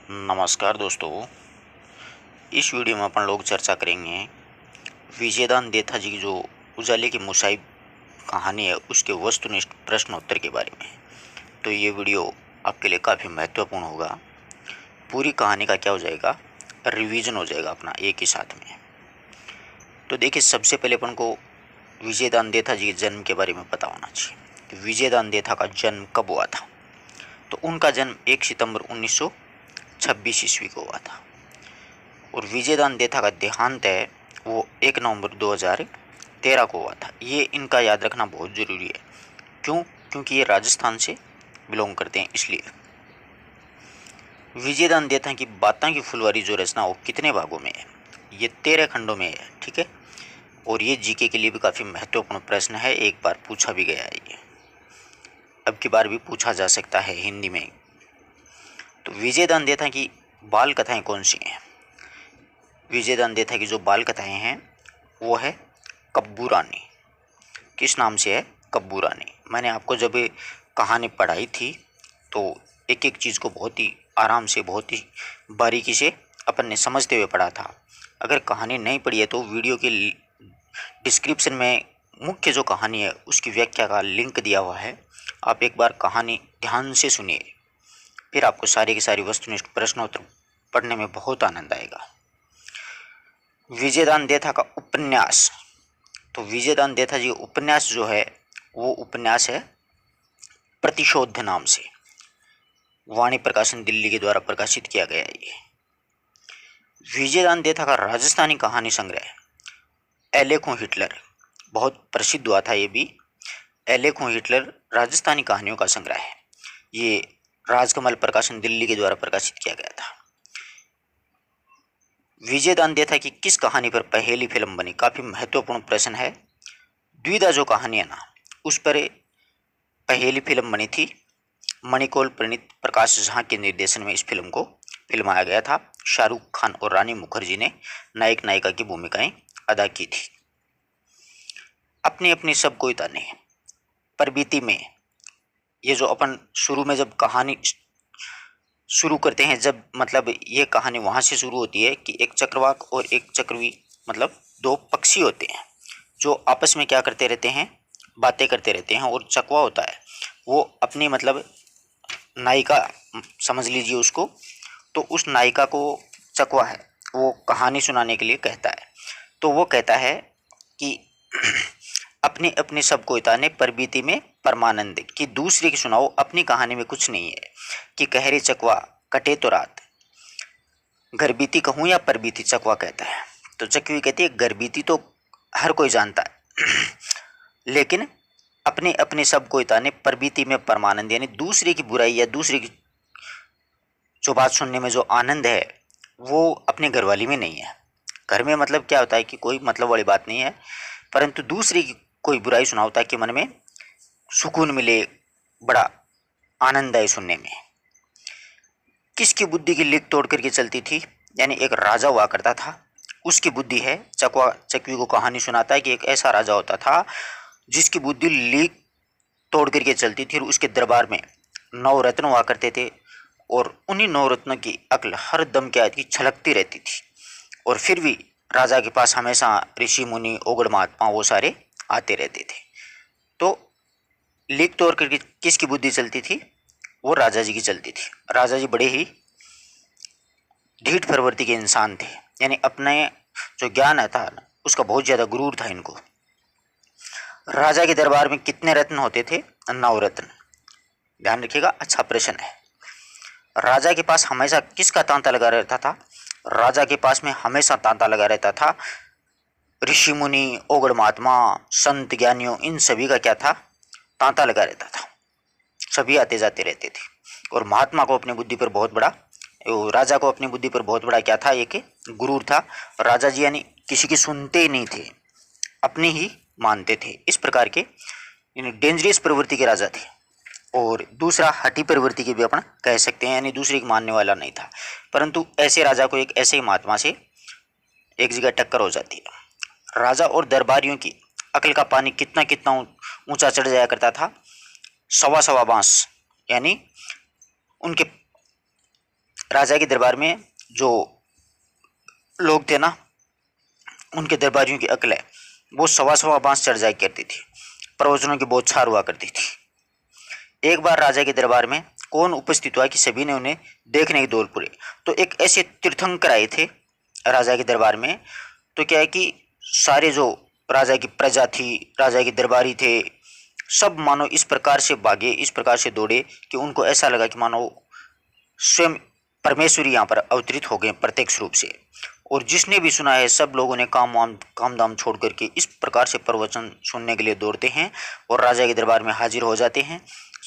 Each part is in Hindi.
नमस्कार दोस्तों। इस वीडियो में अपन लोग चर्चा करेंगे विजयदान देथा जी की जो उजाले की मुसाहिब कहानी है उसके वस्तुनिष्ठ प्रश्नोत्तर के बारे में। तो ये वीडियो आपके लिए काफ़ी महत्वपूर्ण होगा। पूरी कहानी का क्या हो जाएगा, रिवीजन हो जाएगा अपना एक ही साथ में। तो देखिए, सबसे पहले अपन को विजयदान देथा जी के जन्म के बारे में पता होना चाहिए कि विजयदान देथा का जन्म कब हुआ था। तो उनका जन्म 1 सितंबर 1926 ईस्वी को हुआ था और विजयदान देथा का देहांत है वो 1 नवंबर 2013 को हुआ था। ये इनका याद रखना बहुत ज़रूरी है। क्यों? क्योंकि ये राजस्थान से बिलोंग करते हैं, इसलिए। विजयदान देथा की बातें की फुलवारी जो रचना वो कितने भागों में है? ये 13 खंडों में है, ठीक है। और ये जीके के लिए भी काफ़ी महत्वपूर्ण प्रश्न है, एक बार पूछा भी गया है ये, अब की बार भी पूछा जा सकता है हिंदी में। तो विजयदान देथा की बाल कथाएँ कौन सी हैं? विजयदान देथा की जो बाल कथाएँ हैं वो है कब्बू रानी। किस नाम से है? कब्बू रानी। मैंने आपको जब ये कहानी पढ़ाई थी तो एक एक चीज़ को बहुत ही आराम से, बहुत ही बारीकी से अपन ने समझते हुए पढ़ा था। अगर कहानी नहीं पढ़ी है तो वीडियो के डिस्क्रिप्शन में मुख्य जो कहानी है उसकी व्याख्या का लिंक दिया हुआ है। आप एक बार कहानी ध्यान से सुनिए, फिर आपको सारी की सारी वस्तुनिष्ठ प्रश्नोत्तर पढ़ने में बहुत आनंद आएगा। विजयदान देथा का उपन्यास। तो विजयदान देथा जी उपन्यास जो है वो उपन्यास है प्रतिशोध नाम से, वाणी प्रकाशन दिल्ली के द्वारा प्रकाशित किया गया है ये। विजयदान देथा का राजस्थानी कहानी संग्रह एलेखों हिटलर, बहुत प्रसिद्ध हुआ था ये भी। एलेखों हिटलर राजस्थानी कहानियों का संग्रह है। ये राजकमल प्रकाशन दिल्ली के द्वारा प्रकाशित किया गया था। विजयदान देथा की किस कहानी पर पहली फिल्म बनी? काफ़ी महत्वपूर्ण प्रश्न है। द्विधा जो कहानी है ना, उस पर पहली फिल्म बनी थी। मणिकौल प्रणीत प्रकाश झा के निर्देशन में इस फिल्म को फिल्माया गया था। शाहरुख खान और रानी मुखर्जी ने नायक नायिका की भूमिकाएं अदा की थी। अपनी अपनी सब कोई ताने परबीती में, ये जो अपन शुरू में जब कहानी शुरू करते हैं, जब मतलब ये कहानी वहाँ से शुरू होती है कि एक चक्रवाक और एक चक्रवी, मतलब दो पक्षी होते हैं जो आपस में क्या करते रहते हैं, बातें करते रहते हैं। और चकवा होता है वो अपनी मतलब नायिका समझ लीजिए उसको, तो उस नायिका को चकवा है वो कहानी सुनाने के लिए कहता है। तो वो कहता है कि अपनी अपनी सब कोई ताने परबीती में परमानंद, कि दूसरे की सुनाओ, अपनी कहानी में कुछ नहीं है। कि कहरे चकवा कटे तो रात, घर बीती कहूँ या परबीती, चकवा कहता है। तो चकवी कहती है घर बीती तो हर कोई जानता है लेकिन अपने अपने सब कोई ताने परबीती में परमानंद, यानी दूसरे की बुराई या दूसरे की जो बात सुनने में जो आनंद है वो अपने घरवाली में नहीं है। घर में मतलब क्या होता है कि कोई मतलब वाली बात नहीं है, परंतु दूसरे की कोई बुराई सुनाओ ताकि मन में सुकून मिले, बड़ा आनंद आए सुनने में। किसकी बुद्धि की लीक तोड़ करके चलती थी? यानी एक राजा हुआ करता था, उसकी बुद्धि है। चकवा चकवी को कहानी सुनाता है कि एक ऐसा राजा होता था जिसकी बुद्धि लीक तोड़ करके चलती थी और उसके दरबार में 9 रत्न हुआ करते थे और उन्हीं 9 रत्नों की अक्ल हर दम क्या की छलकती रहती थी। और फिर भी राजा के पास हमेशा ऋषि मुनि ओगड़ महात्मा वो सारे आते रहते थे। तो लीक तोड़ करके किसकी बुद्धि चलती थी? वो राजा जी की चलती थी। राजा जी बड़े ही ढीठ प्रवृत्ति के इंसान थे, यानी अपने जो ज्ञान था उसका बहुत ज़्यादा गुरूर था इनको। राजा के दरबार में कितने रत्न होते थे? 9 रत्न। ध्यान रखिएगा, अच्छा प्रश्न है। राजा के पास हमेशा किसका तांता लगा रहता था? राजा के पास में हमेशा तांता लगा रहता था ऋषि मुनि ओगड़ महात्मा संत ज्ञानियों, इन सभी का क्या था? तांता लगा रहता था। सभी आते जाते रहते थे। और महात्मा को अपनी बुद्धि पर बहुत बड़ा, राजा को अपनी बुद्धि पर बहुत बड़ा क्या था? एक गुरूर था। राजा जी यानी किसी की सुनते ही नहीं थे, अपनी ही मानते थे। इस प्रकार के डेंजरस प्रवृत्ति के राजा थे। और दूसरा हठी प्रवृत्ति के भी अपन कह सकते हैं, यानी दूसरे की मानने वाला नहीं था। परंतु ऐसे राजा को एक ऐसे ही महात्मा से एक जगह टक्कर हो जाती है। राजा और दरबारियों की अकल का पानी कितना कितना ऊंचा चढ़ जाया करता था। 1.25 बांस, यानी उनके राजा के दरबार में जो लोग थे ना, उनके दरबारियों की अक्ल है वो सवा सवा बांस चढ़ जाया करती थी, प्रवचनों की बौछार हुआ करती थी। एक बार राजा के दरबार में कौन उपस्थित हुआ कि सभी ने उन्हें देखने की दौड़ पड़े। तो एक ऐसे तीर्थंकर आए थे राजा के दरबार में। तो क्या है कि सारे जो राजा की प्रजा थी, राजा के दरबारी थे, सब मानो इस प्रकार से भागे, इस प्रकार से दौड़े कि उनको ऐसा लगा कि मानो स्वयं परमेश्वर यहाँ पर अवतरित हो गए प्रत्यक्ष रूप से। और जिसने भी सुना है सब लोगों ने काम दाम छोड़ करके इस प्रकार से प्रवचन सुनने के लिए दौड़ते हैं और राजा के दरबार में हाजिर हो जाते हैं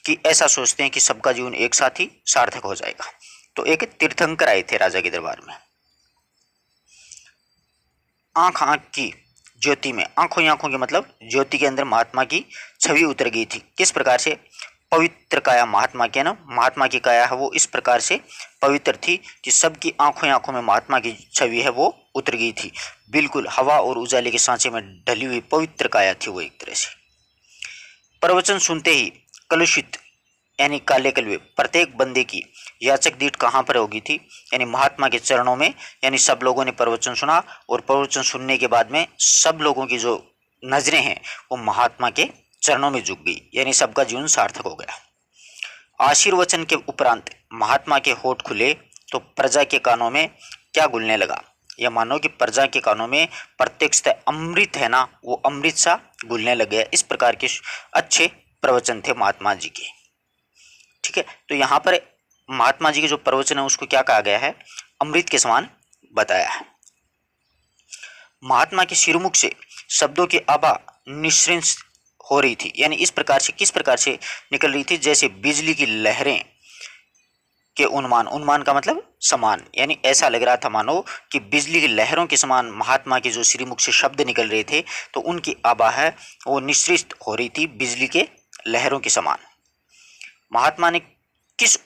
कि ऐसा सोचते हैं कि सबका जीवन एक साथ ही सार्थक हो जाएगा। तो एक तीर्थंकर आए थे राजा के दरबार में। आंख की ज्योति में, आंखों ही आंखों की मतलब ज्योति के अंदर महात्मा की छवि उतर गई थी। किस प्रकार से? पवित्र काया महात्मा की है ना, महात्मा की काया है वो इस प्रकार से पवित्र थी कि सबकी आंखों ही आंखों में महात्मा की छवि है वो उतर गई थी। बिल्कुल हवा और उजाले के सांचे में ढली हुई पवित्र काया थी वो एक तरह से। प्रवचन सुनते ही कलुषित यानी काले कलवे प्रत्येक बंदे की याचक दीठ कहाँ पर होगी थी? यानी महात्मा के चरणों में। यानी सब लोगों ने प्रवचन सुना और प्रवचन सुनने के बाद में सब लोगों की जो नजरें हैं वो महात्मा के चरणों में झुक गई, यानी सबका जीवन सार्थक हो गया। आशीर्वचन के उपरांत महात्मा के होठ खुले तो प्रजा के कानों में क्या घुलने लगा? या मानो कि प्रजा के कानों में प्रत्यक्षतः अमृत है ना, वो अमृत सा घुलने लग गया। इस प्रकार के अच्छे प्रवचन थे महात्मा जी के। ठीक है, तो यहाँ पर महात्मा जी के जो प्रवचन है उसको क्या कहा गया है? अमृत के समान बताया है। महात्मा के शिरोमुख से शब्दों की आभा निश्रिंस हो रही थी, यानी इस प्रकार से, किस प्रकार से निकल रही थी? जैसे बिजली की लहरें के उन्मान, उन्मान का मतलब समान, यानी ऐसा लग रहा था मानो कि बिजली की लहरों के समान महात्मा के जो श्रीमुख से शब्द निकल रहे थे, तो उनकी आभा है वो निश्रित हो रही थी बिजली के लहरों के समान। महात्मा ने किस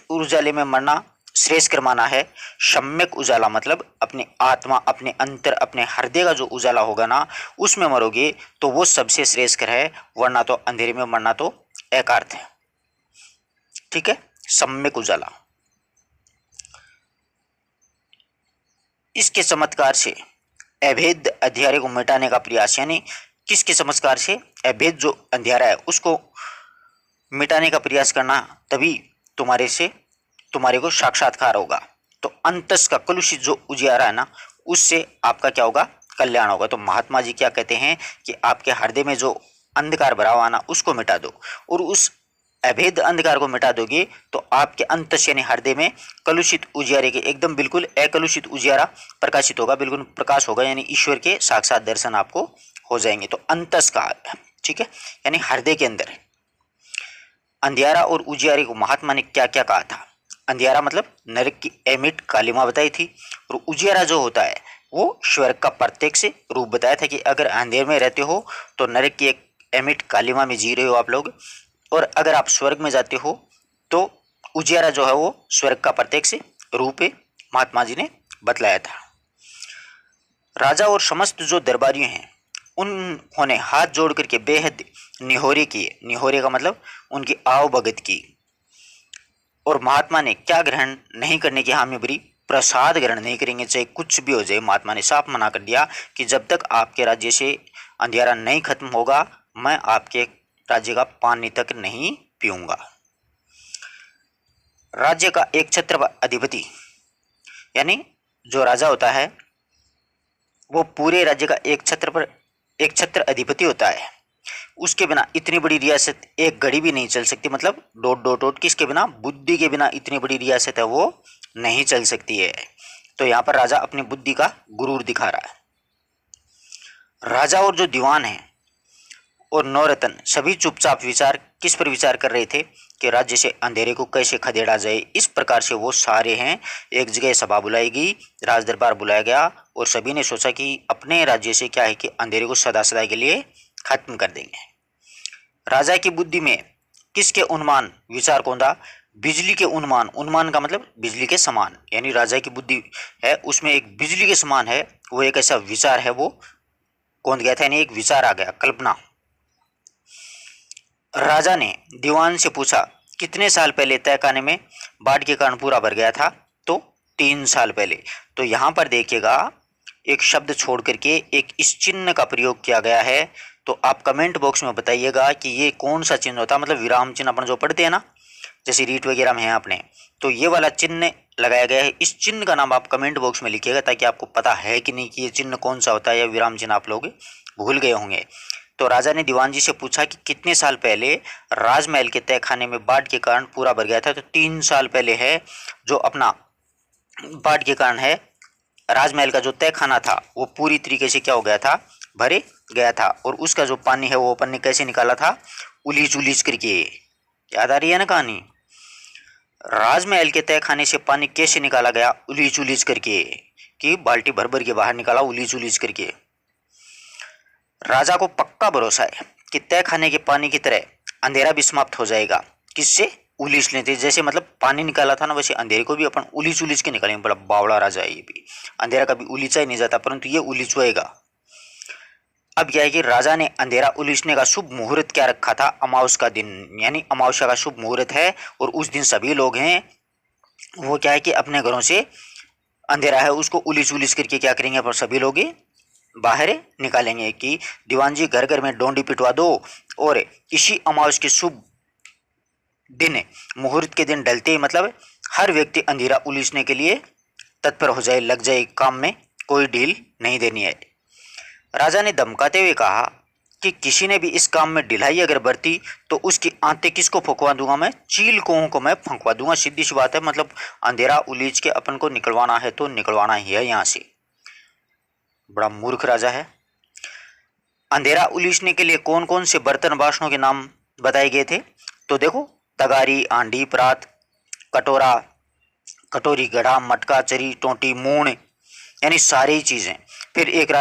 उजाले में मरना श्रेष्ठकर माना है? सम्यक उजाला मतलब अपने आत्मा, अपने अंतर, अपने हृदय का जो उजाला होगा ना उसमें मरोगे तो वो सबसे श्रेष्ठकर है, वरना तो अंधेरे में मरना तो एकार्थ है। ठीक है, सम्यक उजाला। इसके चमत्कार से अभेद अंधियारे को मिटाने का प्रयास, यानी किसके चमत्कार से? अभेद जो अंधियारा है उसको मिटाने का प्रयास करना, तभी तुम्हारे को साक्षात्कार होगा। तो अंतस का कलुषित जो उजियारा है ना उससे आपका क्या होगा? कल्याण होगा। तो महात्मा जी क्या कहते हैं कि आपके हृदय में जो अंधकार भरा हुआ ना उसको मिटा दो, और उस अभेद अंधकार को मिटा दोगे तो आपके अंतस यानी हृदय में कलुषित उजियारे के एकदम बिल्कुल अकलुषित उजियारा प्रकाशित होगा, बिल्कुल प्रकाश होगा, यानी ईश्वर के साक्षात दर्शन आपको हो जाएंगे। तो अंतस का, ठीक है, यानी हृदय के अंदर अंधियारा और उजियारे को महात्मा ने क्या क्या कहा था? अंधियारा मतलब नरक की एमिट कालिमा बताई थी, और उजियारा जो होता है वो स्वर्ग का प्रत्यक्ष रूप बताया था कि अगर अंधेर में रहते हो तो नरक की एक एमिट कालिमा में जी रहे हो आप लोग, और अगर आप स्वर्ग में जाते हो तो उजियारा जो है वो स्वर्ग का प्रत्यक्ष रूप महात्मा जी ने बतलाया था। राजा और समस्त जो दरबारी हैं उन्होंने हाथ जोड़ करके बेहद निहोरे किए। निहोरे का मतलब उनकी आव भगत की। और महात्मा ने क्या ग्रहण नहीं करने की हामी भरी? प्रसाद ग्रहण नहीं करेंगे, चाहे कुछ भी हो जाए। महात्मा ने साफ मना कर दिया कि जब तक आपके राज्य से अंधियारा नहीं खत्म होगा मैं आपके राज्य का पानी तक नहीं पीऊंगा। राज्य का एक छत्र अधिपति, यानी जो राजा होता है वो पूरे राज्य का एक छत्र अधिपति होता है। उसके बिना इतनी बड़ी रियासत एक घड़ी भी नहीं चल सकती। मतलब डोट किसके बिना? बुद्धि के बिना इतनी बड़ी रियासत है वो नहीं चल सकती है। तो यहाँ पर राजा अपनी बुद्धि का गुरूर दिखा रहा है। राजा और जो दीवान है और नौरतन सभी चुपचाप किस पर विचार कर रहे थे कि राज्य से अंधेरे को कैसे खदेड़ा जाए। इस प्रकार से वो सारे हैं, एक जगह सभा बुलाई गई, राज दरबार बुलाया गया, और सभी ने सोचा कि अपने राज्य से क्या है कि अंधेरे को सदा सदा के लिए खत्म कर देंगे। राजा की बुद्धि में किसके उन्मान विचार कौंधा? बिजली के उन्मान। उन्मान का मतलब बिजली के समान, यानी राजा की बुद्धि है उसमें एक बिजली के समान है, वो एक ऐसा विचार है वो कौंध गया था, यानी एक विचार आ गया, कल्पना। राजा ने दीवान से पूछा कितने साल पहले तय खाने में बाढ़ के कारण पूरा भर गया था? तो 3 साल पहले। तो यहाँ पर देखिएगा एक शब्द छोड़ करके एक इस चिन्ह का प्रयोग किया गया है। तो आप कमेंट बॉक्स में बताइएगा कि ये कौन सा चिन्ह होता है। मतलब विराम चिन्ह अपन जो पढ़ते हैं ना, जैसे रीट वगैरह में है अपने, तो ये वाला चिन्ह लगाया गया है। इस चिन्ह का नाम आप कमेंट बॉक्स में लिखिएगा ताकि आपको पता है कि नहीं कि ये चिन्ह कौन सा होता है, या विराम चिन्ह आप लोग भूल गए होंगे। तो राजा ने दीवान जी से पूछा कि कितने साल पहले राजमहल के तहखाने में बाढ़ के कारण पूरा भर गया था? तो 3 साल पहले है जो अपना बाढ़ के कारण है राजमहल का जो तहखाना था वो पूरी तरीके से क्या हो गया था? भरे गया था। और उसका जो पानी है वो अपन ने कैसे निकाला था? उलीच उलीच करके। याद आ रही है ना कहानी? राजमहल के तहखाने से पानी कैसे निकाला गया? उलीच उलीच करके, कि बाल्टी भर भर के बाहर निकाला उलीच उलीच करके। राजा को पक्का भरोसा है कि तहखाने के पानी की तरह अंधेरा भी समाप्त हो जाएगा। किससे? उलीच लेते। जैसे मतलब पानी निकाला था ना, वैसे अंधेरे को भी अपन उलीच उलीच के निकालेंगे। बड़ा बावड़ा राजा है ये भी, अंधेरा कभी उलीचा ही नहीं जाता, परंतु ये उलीचुएगा। अब क्या है कि राजा ने अंधेरा उलीचने का शुभ मुहूर्त क्या रखा था? अमावस का दिन, यानी अमावस्या का शुभ मुहूर्त है। और उस दिन सभी लोग हैं वो क्या है कि अपने घरों से अंधेरा है उसको उलीच उलीच करके क्या करेंगे? पर सभी लोग बाहर निकालेंगे कि दीवान जी घर घर में डोंडी पिटवा दो, और इसी अमावस के शुभ दिन, मुहूर्त के दिन ढलते ही मतलब हर व्यक्ति अंधेरा उलीचने के लिए तत्पर हो जाए, लग जाए काम में, कोई ढील नहीं देनी है। राजा ने धमकाते हुए कहा कि किसी ने भी इस काम में ढिलाई अगर बरती तो उसकी आंतें किसको फंकवा दूंगा? मैं चील कोहों को मैं फंकवा दूंगा। सीधी सी बात है। मतलब अंधेरा उलीच के अपन को निकलवाना है तो निकलवाना ही है यहाँ से। बड़ा मूर्ख राजा है। अंधेरा उलीचने के लिए कौन कौन से बर्तन बासनों के नाम बताए गए थे? तो देखो, तगारी, आंडी, परात, कटोरा, कटोरी, घड़ा, मटका, चरी, टोंटी, मूण, यानी सारी चीजें। फिर एक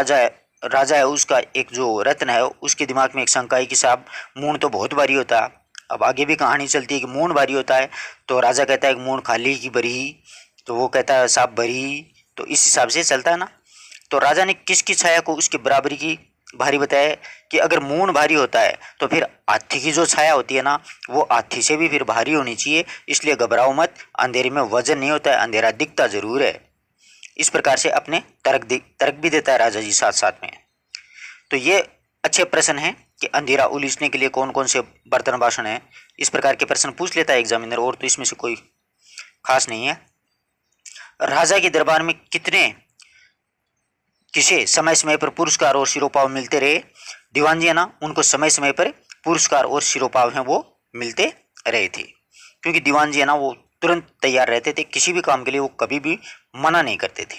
राजा है उसका एक जो रत्न है उसके दिमाग में एक शंका है कि साहब मूण तो बहुत भारी होता है। अब आगे भी कहानी चलती है कि मूण भारी होता है। तो राजा कहता है मूण खाली की भरी? तो वो कहता है साहब भरी। तो इस हिसाब से चलता है ना। तो राजा ने किसकी छाया को उसके बराबरी की भारी बताया कि अगर मूण भारी होता है तो फिर हाथी की जो छाया होती है ना वो हाथी से भी फिर भारी होनी चाहिए। इसलिए घबराओ मत, अंधेरे में वजन नहीं होता है, अंधेरा दिखता जरूर है। इस प्रकार से अपने तर्क भी देता है राजा जी साथ साथ में। तो ये अच्छे प्रश्न हैं कि अंधेरा उलीचने के लिए कौन कौन से बर्तन बासन है। इस प्रकार के प्रश्न पूछ लेता है एग्जामिनर, और तो इसमें से कोई खास नहीं है। राजा के दरबार में किसे समय समय पर पुरस्कार और सिरोपाव मिलते रहे? दीवान जी है ना, उनको समय समय पर पुरस्कार और सिरोपाव हैं वो मिलते रहे थे, क्योंकि दीवान जी है ना वो तुरंत तैयार रहते थे किसी भी काम के लिए, वो कभी भी मना नहीं करते थे।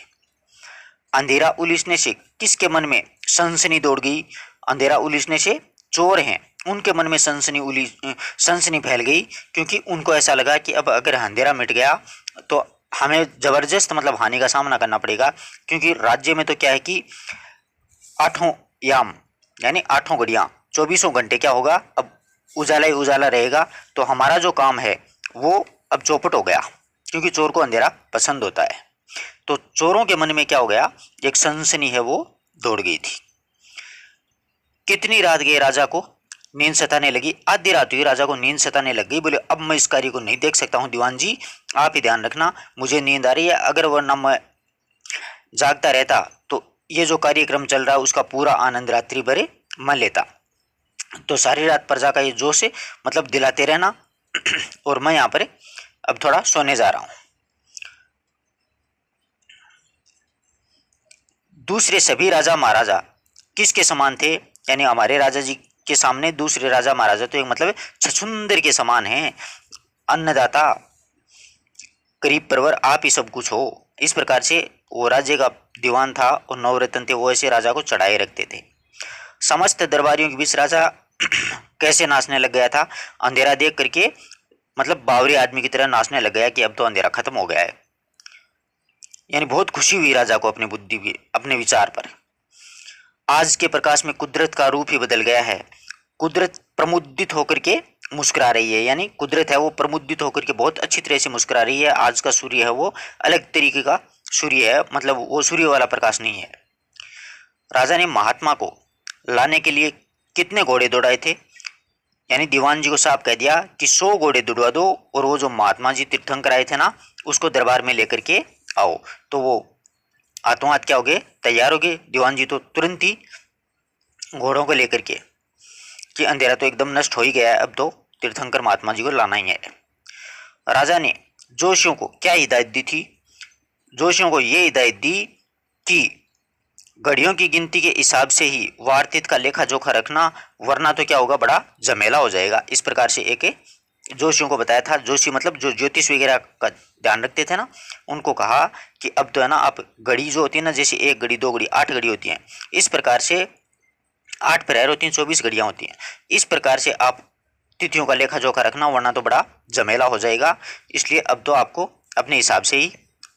अंधेरा उलीचने से किसके मन में सनसनी दौड़ गई? अंधेरा उलीचने से चोर हैं उनके मन में सनसनी फैल गई, क्योंकि उनको ऐसा लगा कि अब अगर अंधेरा मिट गया तो हमें जबरदस्त मतलब हानि का सामना करना पड़ेगा। क्योंकि राज्य में तो क्या है कि 8 याम यानी 8 घड़ियां 24 घंटे क्या होगा, अब उजाला ही उजाला रहेगा। तो हमारा जो काम है वो अब चौपट हो गया, क्योंकि चोर को अंधेरा पसंद होता है। तो चोरों के मन में क्या हो गया, एक सनसनी है वो दौड़ गई थी। कितनी रात गए राजा को नींद सताने लगी? आधी रात हुई, राजा को नींद सताने लग गई। बोले अब मैं इस कार्य को नहीं देख सकता हूँ दीवान जी, आप ही ध्यान रखना, मुझे नींद आ रही है। अगर वरना मैं जागता रहता तो ये जो कार्यक्रम चल रहा है उसका पूरा आनंद रात्रि भरे मैं लेता। तो सारी रात प्रजा का ये जोश है मतलब दिलाते रहना, और मैं यहाँ पर अब थोड़ा सोने जा रहा हूँ। दूसरे सभी राजा महाराजा किसके समान थे? यानी हमारे राजा जी के सामने दूसरे राजा महाराजा तो एक मतलब छछुंदर के समान हैं, अन्नदाता, करीब परवर, आप ही सब कुछ हो। इस प्रकार से वो राज्य का दीवान था और नवरत्न थे वो ऐसे राजा को चढ़ाए रखते थे। समस्त दरबारियों के बीच राजा कैसे नाचने लग गया था? अंधेरा देख करके मतलब बावरी आदमी की तरह नाचने लग गया कि अब तो अंधेरा खत्म हो गया है। यानी बहुत खुशी हुई राजा को अपनी बुद्धि की, अपने विचार पर। आज के प्रकाश में कुदरत का रूप ही बदल गया है। कुदरत प्रमुदित होकर के मुस्कुरा रही है, यानी कुदरत है वो प्रमुदित होकर के बहुत अच्छी तरह से मुस्कुरा रही है। आज का सूर्य है वो अलग तरीके का सूर्य है, मतलब वो सूर्य वाला प्रकाश नहीं है। राजा ने महात्मा को लाने के लिए कितने घोड़े दौड़ाए थे? यानी दीवान जी को साफ कह दिया कि 100 घोड़े दुड़वा दो और वो जो महात्मा जी तीर्थंकर आए थे ना उसको दरबार में लेकर के आओ। तो वो हाथों हाथ क्या हो गए, तैयार हो गए। दीवान जी तो तुरंत ही घोड़ों को लेकर के कि अंधेरा तो एकदम नष्ट हो ही गया है, अब तो तीर्थंकर महात्मा जी को लाना ही है। राजा ने जोशियों को क्या हिदायत दी थी? जोशियों को ये हिदायत दी कि घड़ियों की गिनती के हिसाब से ही वारतित का लेखा जोखा रखना, वरना तो क्या होगा, बड़ा झमेला हो जाएगा। इस प्रकार से एक जोशियों को बताया था। जोशी मतलब जो ज्योतिष वगैरह का ध्यान रखते थे ना, उनको कहा कि अब तो है ना, आप घड़ी जो होती है ना, जैसे 1 घड़ी 2 घड़ी 8 घड़ी होती हैं, इस प्रकार से 8 प्रहर होती हैं, 24 घड़ियां होती हैं। इस प्रकार से आप तिथियों का लेखा जोखा रखना, वरना तो बड़ा झमेला हो जाएगा। इसलिए अब तो आपको अपने हिसाब से ही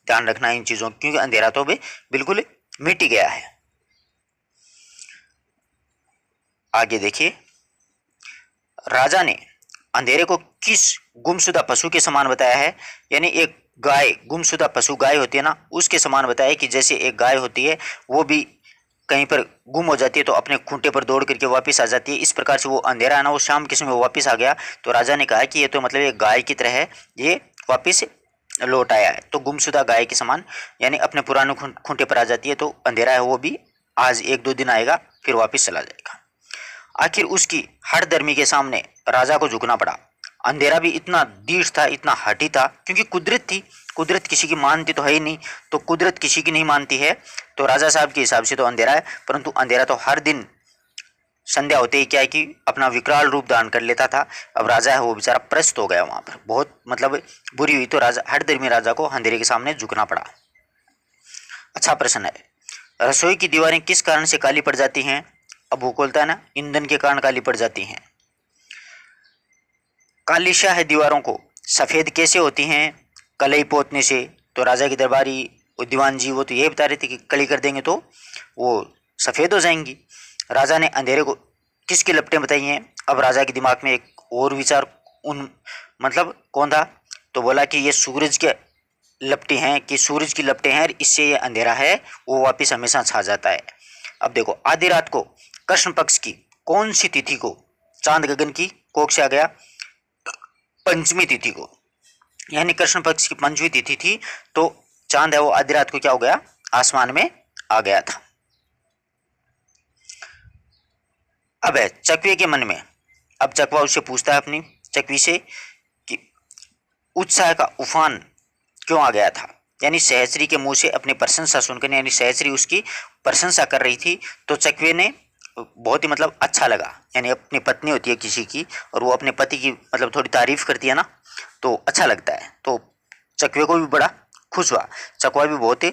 ध्यान रखना है इन चीज़ों, क्योंकि अंधेरा तो भी बिल्कुल मिट ही गया है। आगे देखिए, राजा ने अंधेरे को किस गुमशुदा पशु के समान बताया है? यानी एक गाय, गुमशुदा पशु गाय होती है ना, उसके समान बताया कि जैसे एक गाय होती है वो भी कहीं पर गुम हो जाती है तो अपने खूंटे पर दौड़ करके वापस आ जाती है। इस प्रकार से वो अंधेरा है ना, वो शाम के समय वापस आ गया। तो राजा ने कहा कि ये तो मतलब एक गाय की तरह है, ये वापस लौट आया है। तो गुमशुदा गाय के समान, यानी अपने पुराने खूंटे पर आ जाती है, तो अंधेरा है वो भी आज 1-2 दिन आएगा फिर वापस चला जाएगा। आखिर उसकी हठधर्मी के सामने राजा को झुकना पड़ा। अंधेरा भी इतना दृढ़ था, इतना हठी था, क्योंकि कुदरत थी, कुदरत किसी की मानती तो है ही नहीं। तो कुदरत किसी की नहीं मानती है, तो राजा साहब के हिसाब से तो अंधेरा है, परंतु अंधेरा तो हर दिन संध्या होते ही क्या है कि अपना विकराल रूप धारण कर लेता था। अब राजा है वो बेचारा प्रस्त हो गया, वहां पर बहुत मतलब बुरी हुई, तो राजा, हठधर्मी राजा को अंधेरे के सामने झुकना पड़ा। अच्छा प्रश्न है, रसोई की दीवारें किस कारण से काली पड़ जाती हैं? अब वो बोलता है ना, ईंधन के कारण काली पड़ जाती हैं। काली स्याह दीवारों को सफ़ेद कैसे होती हैं? कलई पोतने से। तो राजा की दरबारी और दीवान जी वो तो ये बता रहे थे कि कली कर देंगे तो वो सफ़ेद हो जाएंगी। राजा ने अंधेरे को किसकी लपटें बताई हैं? अब राजा के दिमाग में एक और विचार उन मतलब कौन था? तो बोला कि ये सूरज के लपटें हैं, कि सूरज की लपटें हैं, इससे ये अंधेरा है वो वापस हमेशा छा जाता है। अब देखो, आधी रात को कृष्ण पक्ष की कौन सी तिथि को चांद गगन की कोख से आ गया? पंचमी तिथि को, यानी कृष्ण पक्ष की पंचमी तिथि थी, तो चांद है वो आधी रात को क्या हो गया, आसमान में आ गया था। अब है चकवे के मन में, अब चकवा उससे पूछता है अपनी चकवी से कि उत्साह का उफान क्यों आ गया था? यानी सहस्री के मुंह से अपनी प्रशंसा सुनकर, यानी सहस्री उसकी प्रशंसा कर रही थी, तो चकवे ने बहुत ही मतलब अच्छा लगा। यानी अपनी पत्नी होती है किसी की और वो अपने पति की मतलब थोड़ी तारीफ करती है ना, तो अच्छा लगता है। तो चकवे को भी बड़ा खुश हुआ, चकवा भी बहुत ही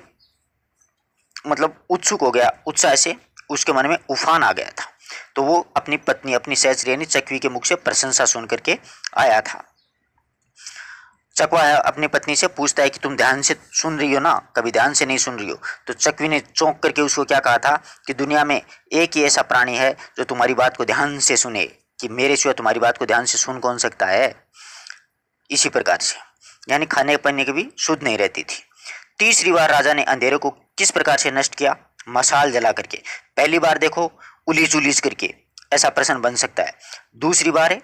मतलब उत्सुक हो गया, उत्साह से उसके मन में उफान आ गया था। तो वो अपनी पत्नी, अपनी सहस्री यानी चकवी के मुख से प्रशंसा सुन करके आया था। चकवा अपनी पत्नी से पूछता है कि तुम ध्यान से सुन रही हो ना, कभी ध्यान से नहीं सुन रही हो? तो चकवी ने चौंक करके उसको क्या कहा था कि दुनिया में एक ही ऐसा प्राणी है जो तुम्हारी बात को ध्यान से सुने, कि मेरे सिवा तुम्हारी बात को ध्यान से सुन कौन सकता है। इसी प्रकार से यानी खाने पीने की भी शुद्ध नहीं रहती थी। तीसरी बार राजा ने अंधेरे को किस प्रकार से नष्ट किया? मशाल जला करके। पहली बार देखो उलीच उलीच करके, ऐसा प्रश्न बन सकता है। दूसरी बार है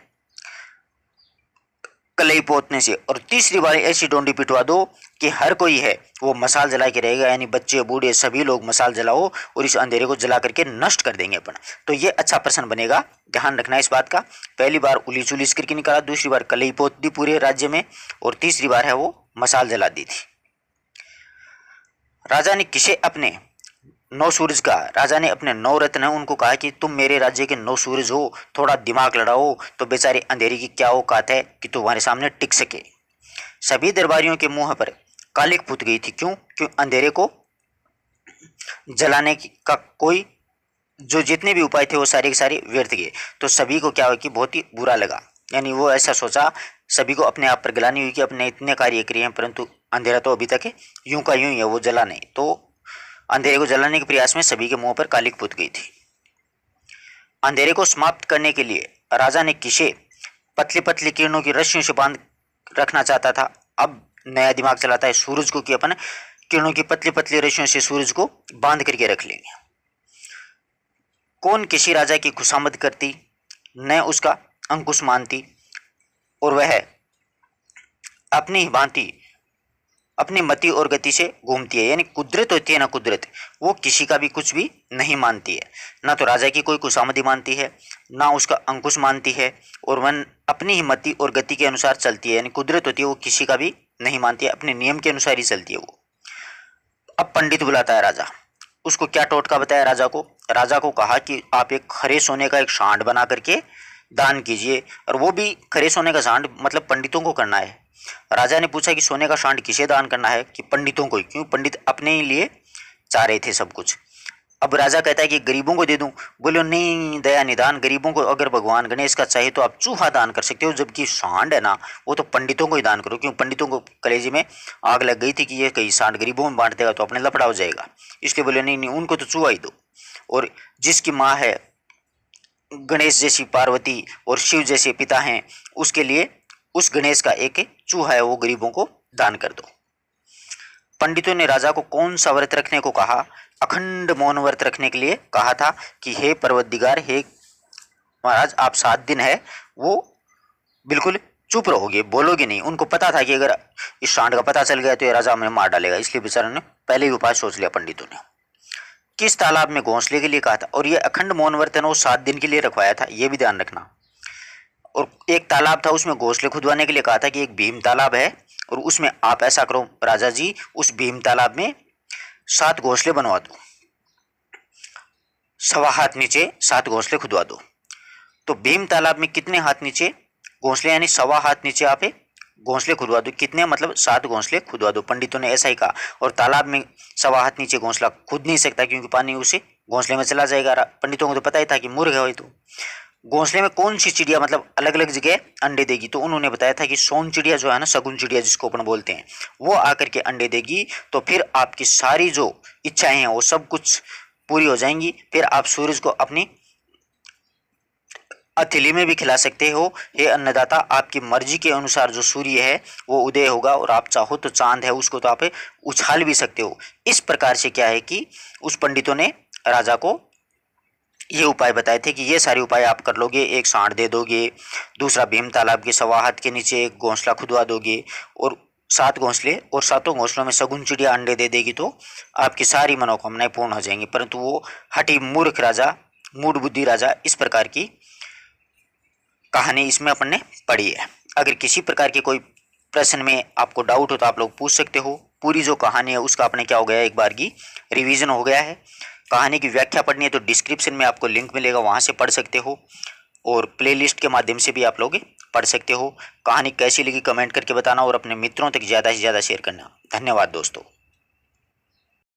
कलई पोतने से, और तीसरी बार ऐसी डोंडी पिटवा दो कि हर कोई है वो मसाल जला के रहेगा, यानी बच्चे बूढ़े सभी लोग मसाल जलाओ और इस अंधेरे को जला करके नष्ट कर देंगे अपन। तो ये अच्छा प्रश्न बनेगा, ध्यान रखना इस बात का। पहली बार उलीच उलीच करके निकाला, दूसरी बार कलई पोत दी पूरे राज्य में, और तीसरी बार है वो मसाल जला दी थी। राजा ने किसे अपने 9 सूरज का, राजा ने अपने 9 रत्न है उनको कहा कि तुम मेरे राज्य के 9 सूरज हो, थोड़ा दिमाग लड़ाओ तो बेचारे अंधेरे की क्या औकात है कि तुम्हारे सामने टिक सके। सभी दरबारियों के मुंह पर कालिक पुत गई थी। क्यों? क्यों अंधेरे को जलाने का कोई जो जितने भी उपाय थे वो सारे के सारे व्यर्थ गए। तो सभी को क्या हुआ कि बहुत ही बुरा लगा, यानी वो ऐसा सोचा, सभी को अपने आप पर गिलानी हुई कि अपने इतने कार्य किए हैं परंतु अंधेरा तो अभी तक है, यूं का यूं ही है, वो जला नहीं। तो अंधेरे को जलाने के प्रयास में सभी के मुंह पर कालिक पुत गई थी। अंधेरे को समाप्त करने के लिए राजा ने किसे पतली पतली किरणों की रस्सियों से बांध रखना चाहता था? अब नया दिमाग चलाता है सूरज को कि अपन किरणों की पतली पतली रस्सियों से सूरज को बांध करके रख लेंगे। कौन किसी राजा की खुशामद करती, न उसका अंकुश मानती और वह अपनी ही भांति अपनी मति और गति से घूमती है। यानी कुदरत होती है ना, कुदरत वो किसी का भी कुछ भी नहीं मानती है। ना तो राजा की कोई खुशामदी मानती है, ना उसका अंकुश मानती है, और वह अपनी ही मति और गति के अनुसार चलती है। यानी कुदरत होती है वो किसी का भी नहीं मानती है, अपने नियम के अनुसार ही चलती है वो। अब पंडित बुलाता है राजा, उसको क्या टोटका बताया राजा को? राजा को कहा कि आप एक खरे सोने का एक सांड बना करके दान कीजिए, और वो भी खरे सोने का सांड मतलब पंडितों को करना है। राजा ने पूछा कि सोने का सांड किसे दान करना है? कि पंडितों को ही। क्यों? पंडित अपने ही लिए चाह रहे थे सब कुछ। अब राजा कहता है कि गरीबों को दे दूं। बोलो नहीं, दया निदान, गरीबों को अगर भगवान गणेश का चाहिए तो आप चूहा दान कर सकते हो, जबकि सांड है ना वो तो पंडितों को ही दान करो। क्यों? पंडितों को कलेजे में आग लग गई थी कि ये कहीं सांड गरीबों में बांट देगा तो अपने लफड़ा हो जाएगा, इसलिए बोले नहीं नहीं, उनको तो चूहा ही दो। और जिसकी माँ है गणेश जैसी पार्वती और शिव जैसे पिता हैं, उसके लिए उस गणेश का एक चूहा है वो गरीबों को दान कर दो। पंडितों ने राजा को कौन सा व्रत रखने को कहा? अखंड मौन व्रत रखने के लिए कहा था कि हे पर्वतदिगार, हे महाराज, आप 7 दिन है वो बिल्कुल चुप रहोगे, बोलोगे नहीं। उनको पता था कि अगर इस सांड का पता चल गया तो ये राजा हमें मार डालेगा, इसलिए बेचारों ने पहले ही उपाय सोच लिया पंडितों ने। किस तालाब में? घोंसले के लिए कहा था। और ये अखंड मौन व्रत है ना वो 7 दिन के लिए रखवाया था, ये भी ध्यान रखना। और एक तालाब था उसमें घोंसले खुदवाने के लिए कहा था कि एक भीम तालाब है, और उसमें आप ऐसा करो राजा जी, उस भीम तालाब में 7 घोंसले बनवा दो, 1.25 हाथ नीचे 7 घोंसले खुदवा दो। तो भीम तालाब में कितने हाथ नीचे घोंसले? यानी 1.25 हाथ नीचे आप घोंसले खुदवा दो। कितने? मतलब 7 घोंसले खुदवा दो। पंडितों ने ऐसा ही कहा। और तालाब में 1.25 हाथ नीचे घोंसला खुद नहीं सकता क्योंकि पानी उसे घोंसले में चला जाएगा। पंडितों को तो पता ही था कि मुर्ग है वही। तो घोंसले में कौन सी चिड़िया मतलब अलग अलग जगह अंडे देगी? तो उन्होंने बताया था कि सोन चिड़िया जो है ना, शगुन चिड़िया जिसको अपन बोलते हैं, वो आकर के अंडे देगी। तो फिर आपकी सारी जो इच्छाएं हैं वो सब कुछ पूरी हो जाएंगी। फिर आप सूरज को अपनी हथेली में भी खिला सकते हो। हे अन्नदाता, आपकी मर्जी के अनुसार जो सूर्य है वो उदय होगा, और आप चाहो तो चांद है उसको तो आप उछाल भी सकते हो। इस प्रकार से क्या है कि उस पंडितों ने राजा को ये उपाय बताए थे कि ये सारे उपाय आप कर लोगे। एक सांड दे दोगे, दूसरा भीम तालाब के 1.25 हाथ के नीचे एक घोंसला खुदवा दोगे, और 7 घोंसले, और 7 घोंसलों में शगुन चिड़िया अंडे दे देगी, तो आपकी सारी मनोकामनाएं पूर्ण हो जाएंगी। परंतु वो हठी मूर्ख राजा, मूढ़ बुद्धि राजा, इस प्रकार की कहानी इसमें अपन ने पढ़ी है। अगर किसी प्रकार के कोई प्रश्न में आपको डाउट हो तो आप लोग पूछ सकते हो। पूरी जो कहानी है उसका अपने क्या हो गया, एक बार की रिवीजन हो गया है। कहानी की व्याख्या पढ़नी है तो डिस्क्रिप्शन में आपको लिंक मिलेगा, वहाँ से पढ़ सकते हो, और प्लेलिस्ट के माध्यम से भी आप लोग पढ़ सकते हो। कहानी कैसी लगी कमेंट करके बताना, और अपने मित्रों तक ज़्यादा से ज़्यादा शेयर करना। धन्यवाद दोस्तों।